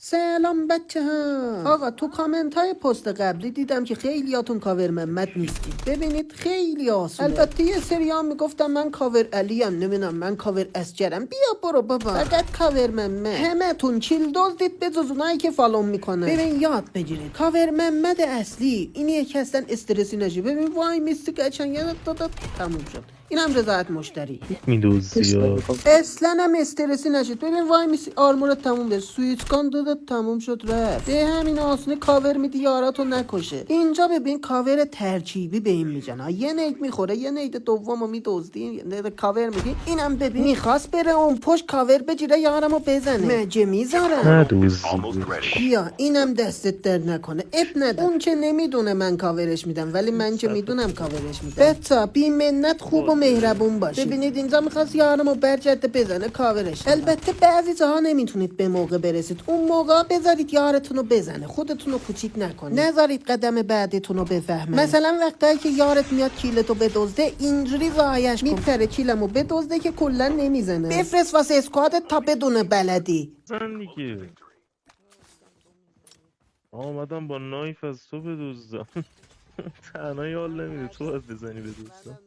سلام بچه ها. آقا تو کامنت های پست قبلی دیدم که خیلیاتون کاور محمد نیستید. ببینید خیلی آسونه. البته یه سری ها میگفتم من کاور علی ام، نمیدونم من کاور اسجرم. بیا برو بابا، فقط کاور محمد. همه تون چیل دزدید به جز اونایی که فالوم میکنن. ببین یاد بگیرید کاور محمد اصلی اینیه که اصلا استرسی نشی. ببین وای میستی قشنگ داد تموم شد. اینم رضایت مشتری. میدوزی ها اصلا هم استرسی نشید. ببین وای میسی آرمورت تموم بشه، سویچ کن دادت تموم شد رفت. به همین آسونه کاور میدی یاراتو نکشه. اینجا ببین کاور ترکیبی به این میزنه، یه نید میخوره یه نید دومو میدزدی، یه نید کاور میدی. اینم ببین میخواست بره اون پشت کاور بگیره یارمو بزنه، مجه میذارم. ندوزی. بیا اینم دستت درد نکنه، اب نده. اون که نمیدونه من کاورش میدم، ولی من که میدونم کاورش میدم. بتا بی منت خوب و مهربون باشی. ببینید اینجا میخواست یارمو برجرده بزنه کاورش. البته بعضی جاها نمیتونید به موقع برسید، اون موقع بذارید یارتونو بزنه، خودتونو کوچیک نکنید، نذارید قدم بعدتونو بفهمه. مثلا وقتی که یارت میاد کیلتو بدزده اینجوری رعایش کن، میپره کیلمو بدزده که کلا نمیزنه. بفرست واسه اسکوادت تا بدون بلدی. زن دیگه آمدم با نایف از تو بدوزدم. تنهایی حال نمیده، تو باید بزنی بدوزدم.